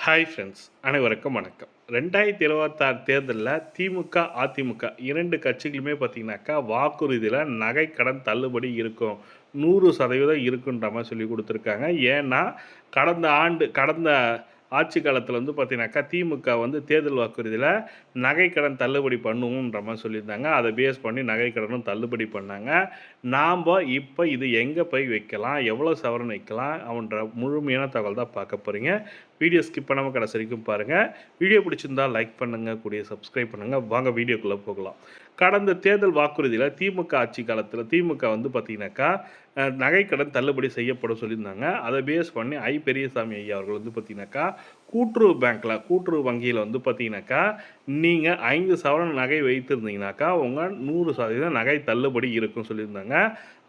Hi friends, அனைவருக்கும் வணக்கம். 2026 தேர்தலில் திமுக, அதிமுக 2 கட்சிகளுமே பார்த்தீங்கன்னாக்கா, வாக்குறுதியில் நகைக்கடன் தள்ளுபடி இருக்கும். 100% இருக்குன்ற மாதிரி சொல்லி கொடுத்துருக்காங்க. ஏன்னா, கடந்த ஆட்சி காலத்தில் வந்து பார்த்தீங்கன்னாக்கா, திமுக வந்து தேர்தல் வாக்குறுதியில் நகைக்கடன் தள்ளுபடி பண்ணுவோன்ற மாதிரி சொல்லியிருந்தாங்க. அதை பேஸ் பண்ணி நகைக்கடனும் தள்ளுபடி பண்ணாங்க. நாம் இப்போ இது எங்கே போய் வைக்கலாம், எவ்வளோ சவரன் வைக்கலாம் அவன்ற முழுமையான தகவல் தான் பார்க்க போகிறீங்க. வீடியோ ஸ்கிப் பண்ணாமல் கடைசி வரைக்கும் பாருங்கள். வீடியோ பிடிச்சிருந்தால் லைக் பண்ணுங்கள், கூடிய சப்ஸ்கிரைப் பண்ணுங்கள். வாங்க வீடியோக்குள்ளே போகலாம். கடந்த தேர்தல் வாக்குறுதியில் திமுக ஆட்சி காலத்தில் திமுக வந்து பார்த்தீங்கன்னாக்கா, நகைக்கடன் தள்ளுபடி செய்யப்படும் சொல்லியிருந்தாங்க. அதை பேஸ் பண்ணி பெரியசாமி ஐயா அவர்கள் வந்து பார்த்தீங்கன்னாக்கா, கூட்டுறவு வங்கியில் வந்து பார்த்தீங்கன்னாக்கா, நீங்கள் 5 சவரன் நகை வைத்திருந்தீங்கன்னாக்கா உங்கள் 100% நகை தள்ளுபடி இருக்குன்னு சொல்லியிருந்தாங்க.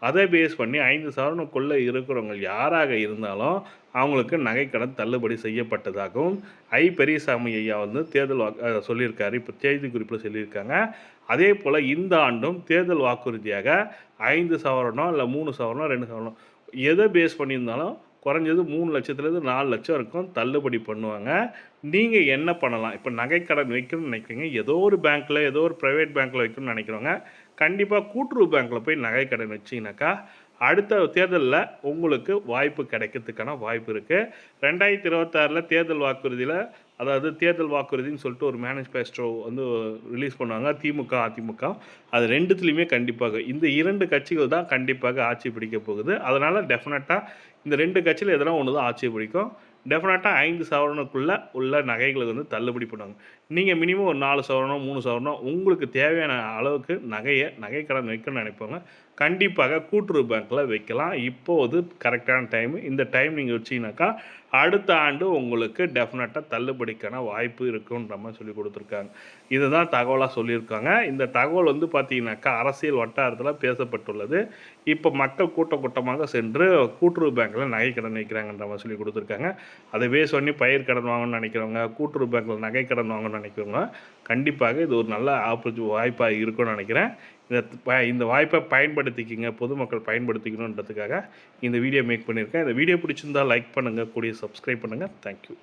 அதை பேஸ் பண்ணி 5 சவரனுக்குள்ளே இருக்கிறவங்க யாராக இருந்தாலும் அவங்களுக்கு நகைக்கடன் தள்ளுபடி செய்யப்பட்டதாகவும் பெரியசாமி ஐயா வந்து தேர்தல் சொல்லியிருக்காரு. இப்போ செய்திக்குறிப்பில் சொல்லியிருக்காங்க. அதே போல் இந்த ஆண்டும் தேர்தல் வாக்குறுதியாக 5 சவரனோ இல்லை 3 சவரனோ 2 சவரனோ எதை பேஸ் பண்ணியிருந்தாலும் குறைஞ்சது 3 லட்சத்துலேருந்து 4 லட்சம் வரைக்கும் தள்ளுபடி பண்ணுவாங்க. நீங்கள் என்ன பண்ணலாம், இப்போ நகைக்கடன் வைக்கணும்னு நினைக்கிறீங்க, ஏதோ ஒரு பேங்க்கில் ஏதோ ஒரு ப்ரைவேட் பேங்க்கில் வைக்கணும்னு நினைக்கிறவங்க கண்டிப்பாக கூட்டுறவு பேங்க்கில் போய் நகைக்கடன் வச்சிங்கனாக்கா அடுத்த தேர்தலில் உங்களுக்கு வாய்ப்பு கிடைக்கிறதுக்கான வாய்ப்பு இருக்குது. 2026 தேர்தல் வாக்குறுதியில், அதாவது தேர்தல் வாக்குறுதின்னு சொல்லிட்டு ஒரு மேனிஃபெஸ்டோ வந்து ரிலீஸ் பண்ணுவாங்க திமுக, அதிமுக. அது 2துலேயுமே கண்டிப்பாக இந்த 2 கட்சிகள் தான் கண்டிப்பாக ஆட்சி பிடிக்க போகுது. அதனால் டெஃபினட்டாக இந்த 2 கட்சியில் எதனா ஒன்று தான் ஆட்சி பிடிக்கும். டெஃபினட்டாக 5 சவரனுக்குள்ளே உள்ள நகைகளுக்கு வந்து தள்ளுபடி பண்ணுவாங்க. நீங்கள் மினிமம் ஒரு 4 சவரனோ 3 சவரனோ உங்களுக்கு தேவையான அளவுக்கு நகைக்கடன் வைக்கணும்னு நினைப்பவங்க கண்டிப்பாக கூட்டுறவு பேங்க்கில் வைக்கலாம். இப்போது கரெக்டான டைமு. இந்த டைம் நீங்கள் வச்சிங்கனாக்கா அடுத்த ஆண்டு உங்களுக்கு டெஃபினட்டாக தள்ளுபடிக்கான வாய்ப்பு இருக்குன்ற மாதிரி சொல்லி கொடுத்துருக்காங்க. இதுதான் தகவலாக சொல்லியிருக்காங்க. இந்த தகவல் வந்து பார்த்தீங்கன்னாக்கா அரசியல் வட்டாரத்தில் பேசப்பட்டுள்ளது. இப்போ மக்கள் கூட்டமாக சென்று கூட்டுறவு பேங்க்கில் நகைக்கடன் வைக்கிறாங்கன்ற மாதிரி சொல்லி கொடுத்துருக்காங்க. அதை பேஸ் பண்ணி பயிர் கடன் வாங்கணும்னு நினைக்கிறவங்க, கூட்டுறவு பேங்க்கில் நகைக்கடன் வாங்கணும்னு நினைக்கிறவங்க கண்டிப்பாக இது ஒரு நல்ல வாய்ப்பாக இருக்கும்னு நினைக்கிறேன். இந்த வாய்ப்பை பயன்படுத்திக்கிங்க, பொதுமக்கள் பயன்படுத்திக்கணுன்றதுக்காக இந்த வீடியோ மேக் பண்ணியிருக்கேன். இந்த வீடியோ பிடிச்சிருந்தால் லைக் பண்ணுங்கள், கூடிய சப்ஸ்கிரைப் பண்ணுங்கள். தேங்க்யூ.